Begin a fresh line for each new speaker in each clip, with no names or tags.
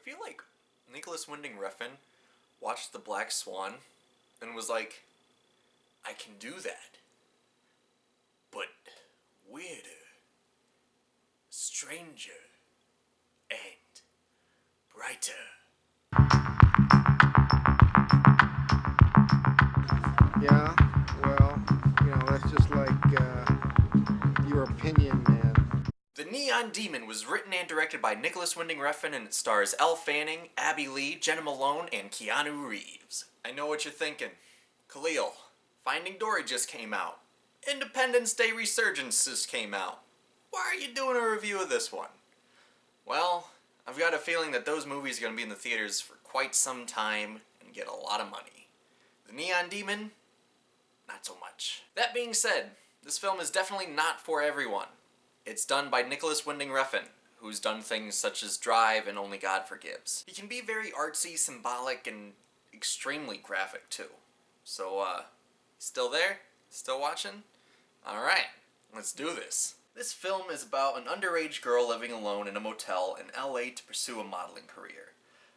feel like Nicholas Winding Refn watched The Black Swan and was like, I can do that, but weirder, stranger, and brighter.
Yeah, well, that's just like your opinion, man.
The Neon Demon was written and directed by Nicholas Winding Refn, and it stars Elle Fanning, Abby Lee, Jenna Malone, and Keanu Reeves. I know what you're thinking. Khalil, Finding Dory just came out. Independence Day Resurgence just came out. Why are you doing a review of this one? Well, I've got a feeling that those movies are going to be in the theaters for quite some time and get a lot of money. The Neon Demon, not so much. That being said, this film is definitely not for everyone. It's done by Nicholas Winding Refn, who's done things such as Drive and Only God Forgives. He can be very artsy, symbolic, and extremely graphic too. So, still there? Still watching? Alright, let's do this. This film is about an underage girl living alone in a motel in LA to pursue a modeling career.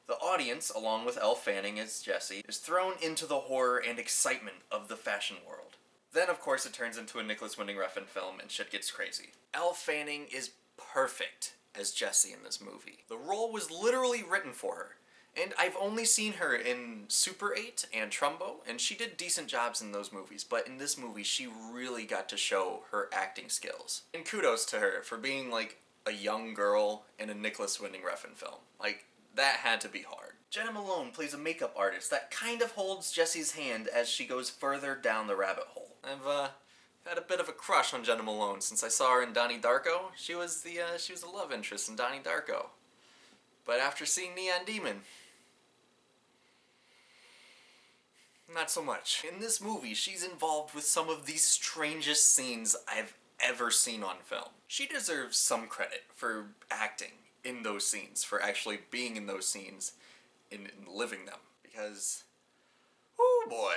The audience, along with Elle Fanning as Jessie, is thrown into the horror and excitement of the fashion world. Then, of course, it turns into a Nicholas Winding Refn film and shit gets crazy. Elle Fanning is perfect as Jessie in this movie. The role was literally written for her. And I've only seen her in Super 8 and Trumbo, and she did decent jobs in those movies, but in this movie she really got to show her acting skills. And kudos to her for being like a young girl in a Nicholas Winding Refn film. Like, that had to be hard. Jenna Malone plays a makeup artist that kind of holds Jessie's hand as she goes further down the rabbit hole. I've had a bit of a crush on Jenna Malone since I saw her in Donnie Darko. She was the love interest in Donnie Darko. But after seeing Neon Demon, not so much. In this movie, she's involved with some of the strangest scenes I've ever seen on film. She deserves some credit for acting in those scenes, for actually being in those scenes and living them, because, oh boy.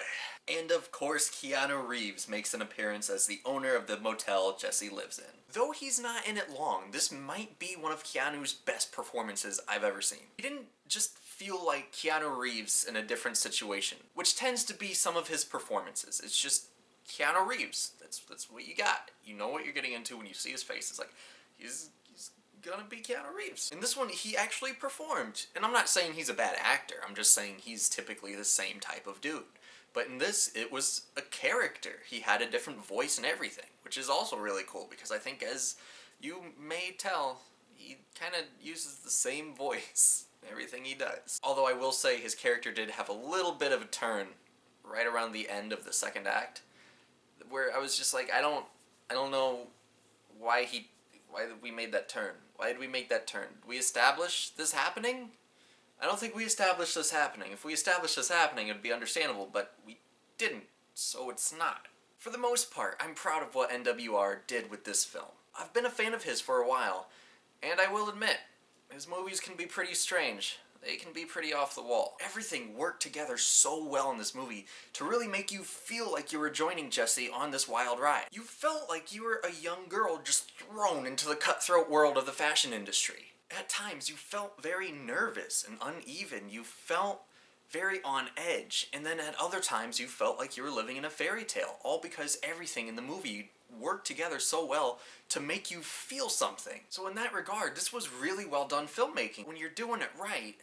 And of course, Keanu Reeves makes an appearance as the owner of the motel Jessie lives in. Though he's not in it long, this might be one of Keanu's best performances I've ever seen. He didn't just feel like Keanu Reeves in a different situation, which tends to be some of his performances. It's just Keanu Reeves. That's what you got. You know what you're getting into when you see his face. It's like, he's gonna be Keanu Reeves. In this one, he actually performed. And I'm not saying he's a bad actor, I'm just saying he's typically the same type of dude. But in this, it was a character. He had a different voice and everything, which is also really cool because I think, as you may tell, he kind of uses the same voice in everything he does. Although I will say his character did have a little bit of a turn right around the end of the second act, where I was just like, I don't know why we made that turn. Why did we make that turn? Did we establish this happening? I don't think we established this happening. If we established this happening, it would be understandable, but we didn't, so it's not. For the most part, I'm proud of what NWR did with this film. I've been a fan of his for a while, and I will admit, his movies can be pretty strange. They can be pretty off the wall. Everything worked together so well in this movie to really make you feel like you were joining Jessie on this wild ride. You felt like you were a young girl just thrown into the cutthroat world of the fashion industry. At times, you felt very nervous and uneven. You felt very on edge. And then at other times, you felt like you were living in a fairy tale. All because everything in the movie worked together so well to make you feel something. So in that regard, this was really well done filmmaking. When you're doing it right,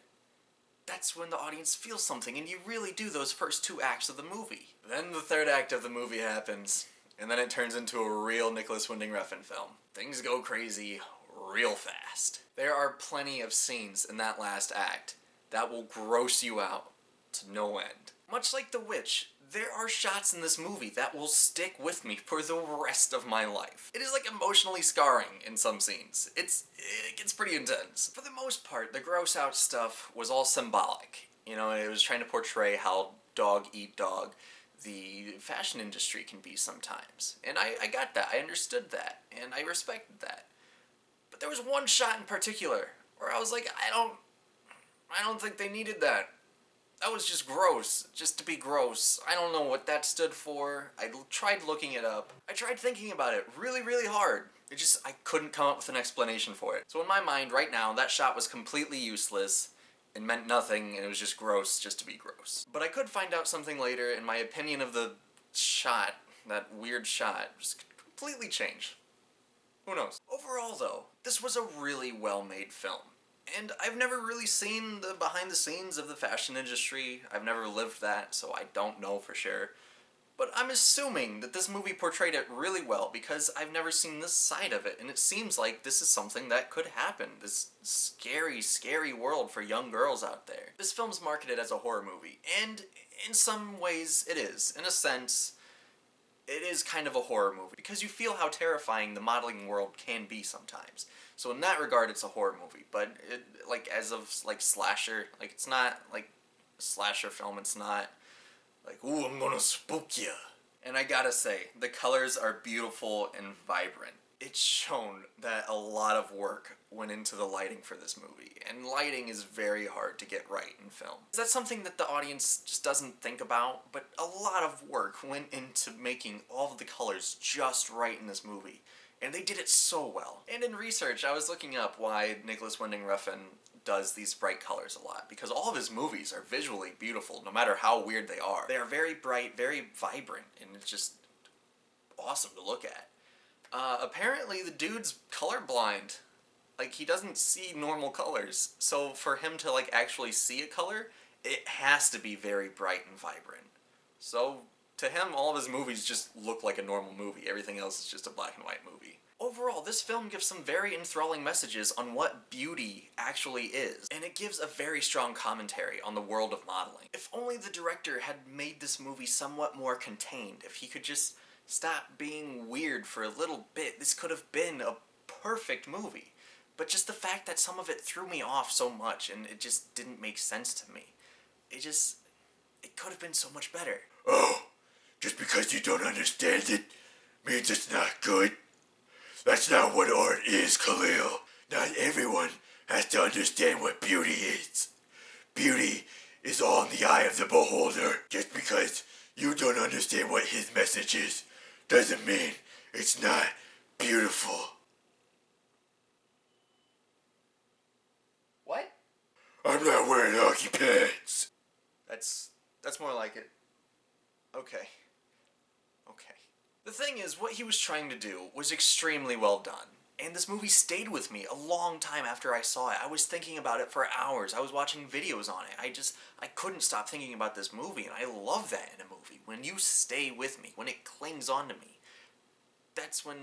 that's when the audience feels something, and you really do those first two acts of the movie. Then the third act of the movie happens, and then it turns into a real Nicholas Winding Refn film. Things go crazy real fast. There are plenty of scenes in that last act that will gross you out to no end. Much like The Witch, there are shots in this movie that will stick with me for the rest of my life. It is like emotionally scarring in some scenes. It gets pretty intense. For the most part, the gross out stuff was all symbolic. You know, it was trying to portray how dog eat dog the fashion industry can be sometimes. And I got that, I understood that, and I respected that. But there was one shot in particular where I was like, I don't think they needed that. That was just gross, just to be gross. I don't know what that stood for. I tried looking it up. I tried thinking about it really, really hard. I couldn't come up with an explanation for it. So in my mind, right now, that shot was completely useless, It meant nothing, and it was just gross just to be gross. But I could find out something later, and my opinion of the shot, that weird shot, just completely change. Who knows? Overall, though, this was a really well-made film. And I've never really seen the behind the scenes of the fashion industry. I've never lived that, so I don't know for sure. But I'm assuming that this movie portrayed it really well because I've never seen this side of it, and it seems like this is something that could happen. This scary, scary world for young girls out there. This film's marketed as a horror movie, and in some ways it is. In a sense, it is kind of a horror movie because you feel how terrifying the modeling world can be sometimes. So in that regard, it's a horror movie. But it, like, as of like slasher, like, it's not like a slasher film. It's not like, ooh, I'm gonna spook ya. And I gotta say, the colors are beautiful and vibrant. It's shown that a lot of work went into the lighting for this movie, and lighting is very hard to get right in film. That's something that the audience just doesn't think about, but a lot of work went into making all of the colors just right in this movie, and they did it so well. And in research, I was looking up why Nicholas Winding Refn does these bright colors a lot, because all of his movies are visually beautiful, no matter how weird they are. They are very bright, very vibrant, and it's just awesome to look at. Apparently the dude's colorblind. Like, he doesn't see normal colors. So for him to, like, actually see a color, it has to be very bright and vibrant. So to him, all of his movies just look like a normal movie. Everything else is just a black and white movie. Overall, this film gives some very enthralling messages on what beauty actually is, and it gives a very strong commentary on the world of modeling. If only the director had made this movie somewhat more contained, if he could just stop being weird for a little bit, this could have been a perfect movie. But just the fact that some of it threw me off so much and it just didn't make sense to me. It could have been so much better.
Oh, just because you don't understand it means it's not good? That's not what art is, Khalil. Not everyone has to understand what beauty is. Beauty is all in the eye of the beholder. Just because you don't understand what his message is doesn't mean it's not beautiful.
What?
I'm not wearing hockey pants.
That's more like it. Okay. The thing is, what he was trying to do was extremely well done. And this movie stayed with me a long time after I saw it. I was thinking about it for hours. I was watching videos on it. I couldn't stop thinking about this movie, and I love that in a movie. When you stay with me, when it clings onto me, that's when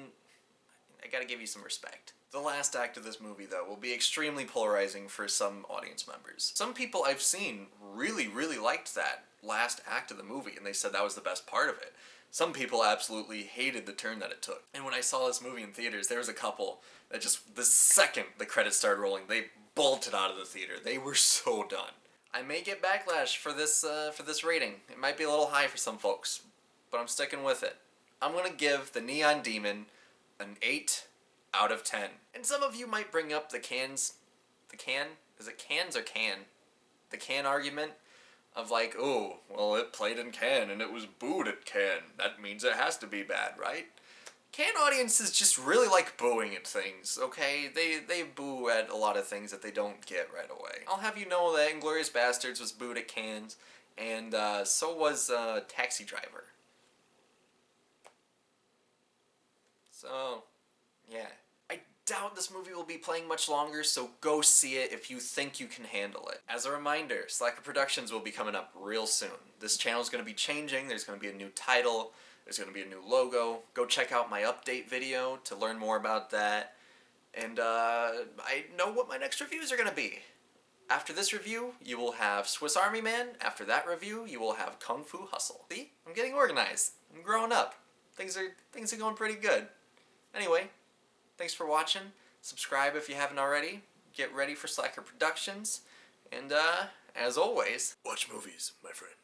I gotta give you some respect. The last act of this movie, though, will be extremely polarizing for some audience members. Some people I've seen really, really liked that last act of the movie, and they said that was the best part of it. Some people absolutely hated the turn that it took. And when I saw this movie in theaters, there was a couple that just, the second the credits started rolling, they bolted out of the theater. They were so done. I may get backlash for this rating. It might be a little high for some folks, but I'm sticking with it. I'm gonna give The Neon Demon an 8 out of 10. And some of you might bring up the cans or can? The can argument of like, oh, well, it played in Cannes and it was booed at Cannes. That means it has to be bad, right? Cannes audiences just really like booing at things, okay? They boo at a lot of things that they don't get right away. I'll have you know that Inglourious Basterds was booed at Cannes, and so was Taxi Driver. So, yeah. I doubt this movie will be playing much longer, so go see it if you think you can handle it. As a reminder, Slacker Productions will be coming up real soon. This channel is going to be changing, there's going to be a new title, there's going to be a new logo. Go check out my update video to learn more about that. And I know what my next reviews are going to be. After this review, you will have Swiss Army Man. After that review, you will have Kung Fu Hustle. See? I'm getting organized. I'm growing up. Things are going pretty good. Anyway, thanks for watching. Subscribe if you haven't already. Get ready for Slacker Productions. And, as always,
Watch movies, my friend.